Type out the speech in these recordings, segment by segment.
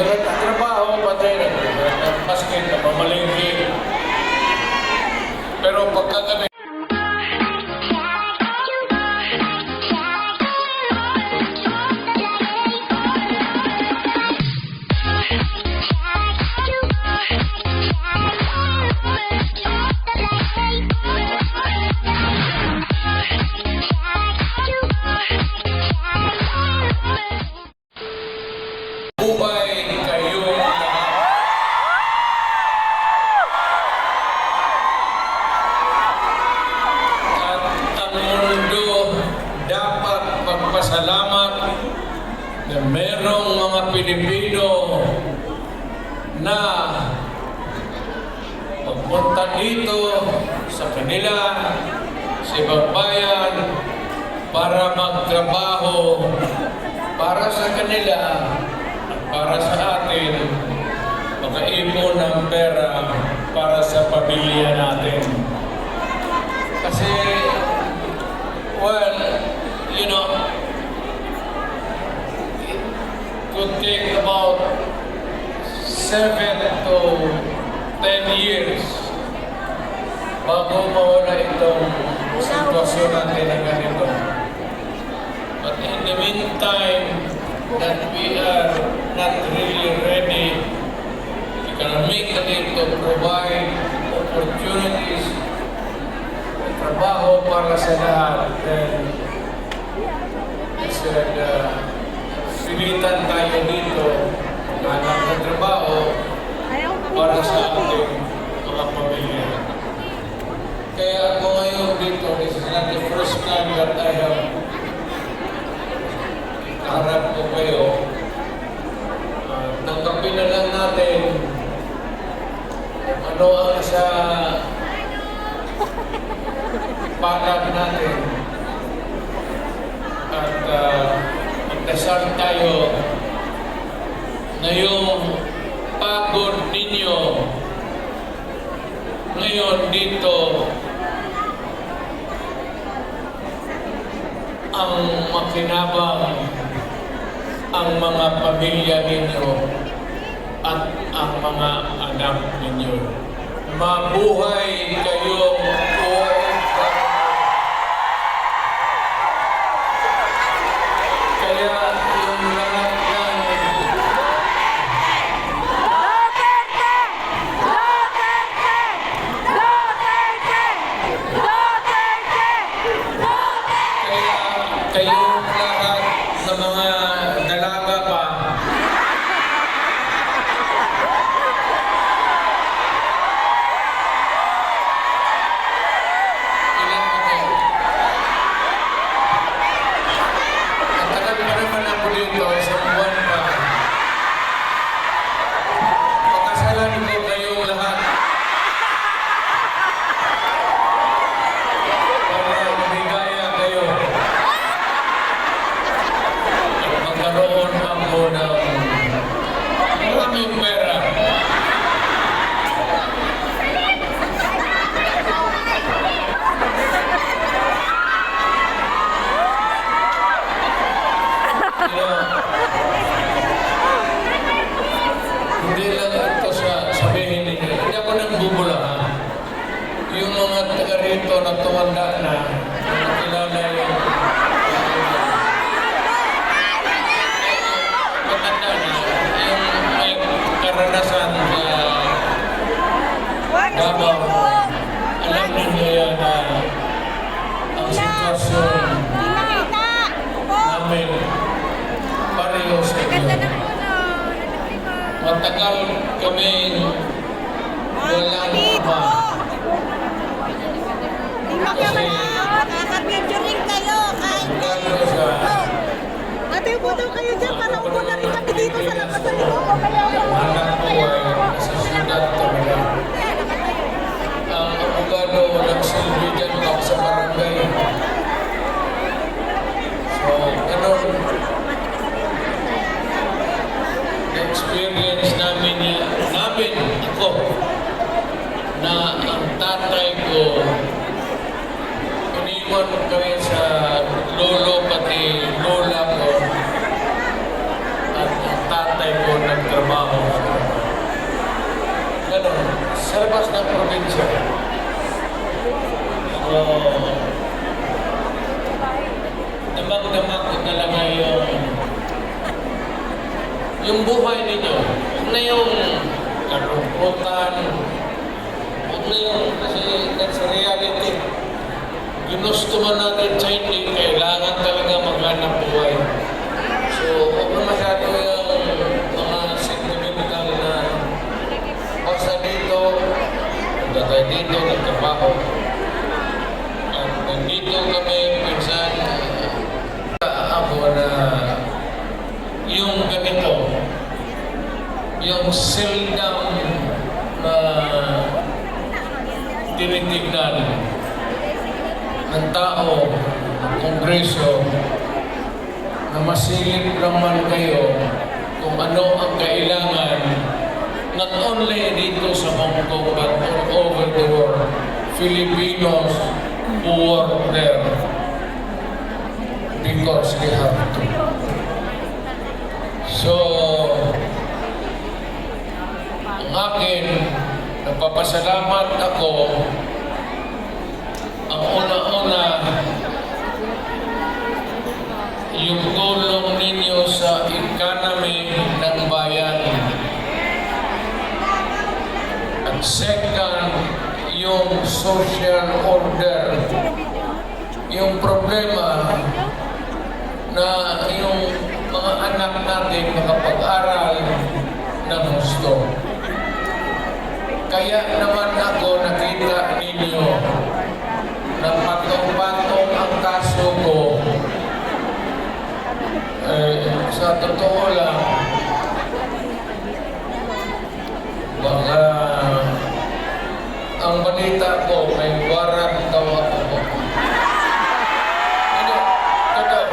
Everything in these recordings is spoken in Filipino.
nagtatrabaho, pati nagpaskin, nagmamalingki. Pero pagka kami buhay kayo lahat. At ang mundo dapat magpasalamat na merong mga Pilipino na pagpunta dito sa kanila, sa ibang bayan, para magtrabaho para sa kanila, para sa atin, makaipon ng pera para sa pamilya natin. Kasi, well, you know, it could take about 7 to 10 years bago mawala itong sitwasyon natin na ganito. But in the meantime, that we are not really ready economically to provide opportunities at trabaho para sa lahat, then I said, pilitan tayo dito na hanap ng trabaho para sa ating mga pamilya. Kaya ako ngayon dito, this is not the first time that I have harap ko kayo. Tanggapin na lang natin ano ang sa pakad natin. At magdasal tayo na yung pagod ninyo ngayon dito ang makinabang ang mga pamilya ninyo at ang mga anak ninyo. Mabuhay kayong kaya yung lahat ng kayong lahat sa mga dalaga pa, ilan pa kayo? Ang tagal pa naman ako dito, isang buwan pa. Pagkasalan ko kayong lahat para maligaya kayo. Magkaroon ako ng maraming pera. Hindi lang ito sabihin ninyo. Hindi ako nagbubulahan. Yung mga taga rito na tumanda na, nakilala yung matanda na, yung may karanasan sa Davao. Alam ninyo yan na ang sitwasyon namin pareho sa inyo. Matagal kami walang ama. Kasi Nakaka-picturing kayo kahit regalo sa ate, upo daw kayo dyan para upo na rin kami dito sa labas sa likod. anak ko ay nasa syudad talaga. Ang abogado nagsilbi dyan lang sa barangay. So, ganun. Na-experience namin ako, na ang tatay ko, iniwan kami sa lolo pati lola ko, at ang tatay ko nagtrabaho sa labas ng probinsya. So, damang-damang ko talaga yung buhay ninyo. Huwag na yung kalungkutan. Huwag na yung, kasi that's reality. Ginusto man natin sa hindi, kailangan talaga maghanap buhay. So, huwag na masyado yung mga sentimental na basta dito, punta tayo dito, nagtrabaho. At nandito kami, minsan, ako na yung ganito, yung seldom na tinitignan ng tao, ng kongreso, na masilip naman kayo kung ano ang kailangan not only dito sa Hong Kong but all over the world. Filipinos who work there because they have to. So, ang akin, nagpapasalamat ako. Ang una-una, yung tulong ninyo sa economy ng bayan. At second, yung social order. Yung problema na yung mga anak natin makapag-aral ng gusto. Kaya naman ako nakita ninyo na patong-patong ang kaso ko. Sa totoo lang, baka ang balita ko may warrant daw ako. Ano? Totoo.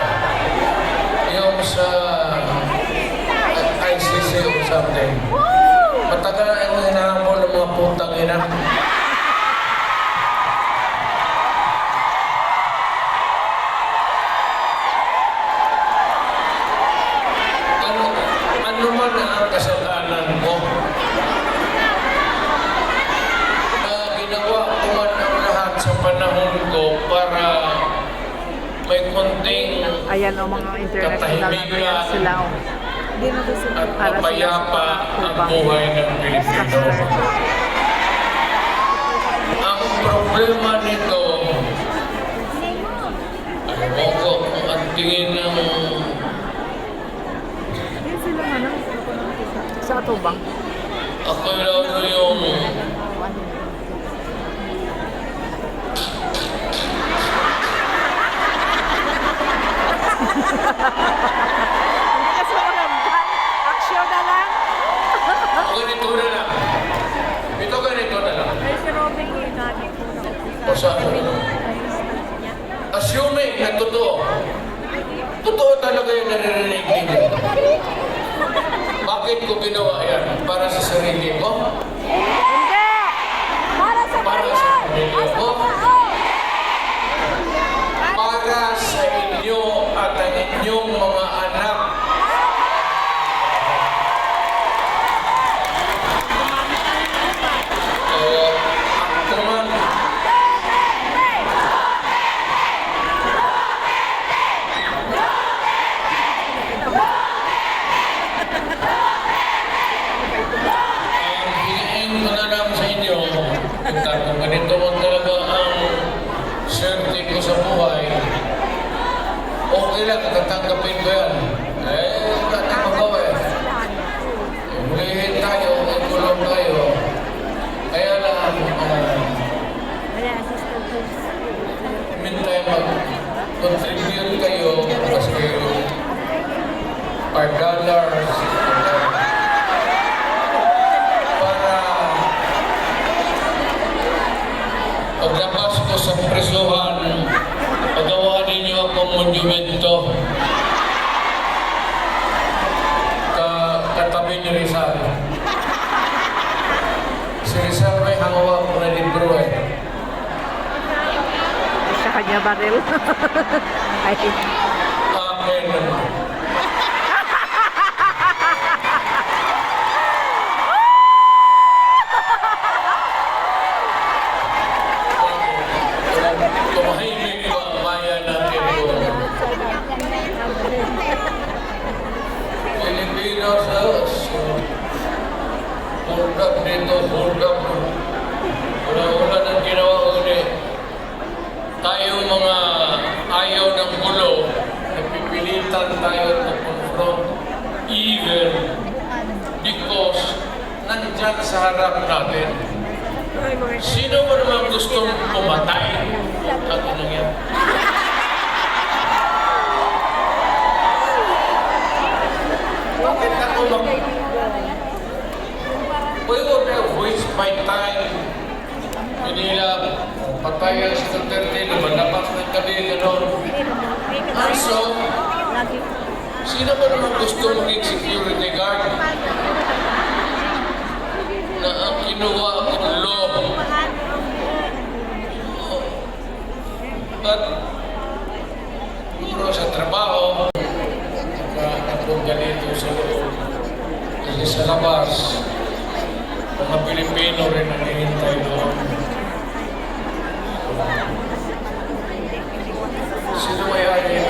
Yung sa ICC or something. Matagal ang hinahamon ng mga putang ina. Ano man ang kasalanan ko? Ginawa ko man ang lahat sa panahon ko para may konting Ayan o mga international na kaya sila o. Hindi na gusto at para mapayapa ang buhay ng Pilipino. Ang problema nito, alam ko kung ang tingin ng Yan sila ano? Sa atubang. ako lang yung Hindi ka sumaramdan. Action na lang. ganito na lang. Ito ganito na lang. Ay, si Robin yung dati po na O sa assuming na totoo. Totoo talaga yung naririnig ninyo. Bakit ko ginawa yan? Para sa sarili ko? Hindi! Para sa Para sa pamilya ko? Para sa inyo at ang inyong mga anak. Ako man, hingin ko na lang sa inyo, kung ganito man talaga ang swerte ko sa buhay, okay lang, tatanggapin ko yan. Wala tayong magawa eh. Hulihin tayo, ikulong tayo. Kaya lang, meantime, mag-contribute kayo, mas kayo, $5, para paglabas ko sa presuhan, pagawa ninyo akong monumento katabi ni Rizal. Si Rizal may hawak na libro eh. sa kanya baril. Ay, Amen naman. ourselves. So, hold up dito, hold up. Wala nang ginawa ulit. Tayong mga ayaw ng gulo, napipilitan tayo to confront evil because nandyan sa harap natin. Sino ba naman gustong pumatay? Ang inang yan. Bakit ako Why would I waste my time? Manila, patayan sa Duterte, lumalapas ng gabi, gano'n. Also, sino ba naman gusto maging security guard? Na ang kinuha ang law. But, puro sa trabaho, akong ganito sa loob. Kasi sa labas, mga Pilipino rin ang hihintay doon. Sino may ari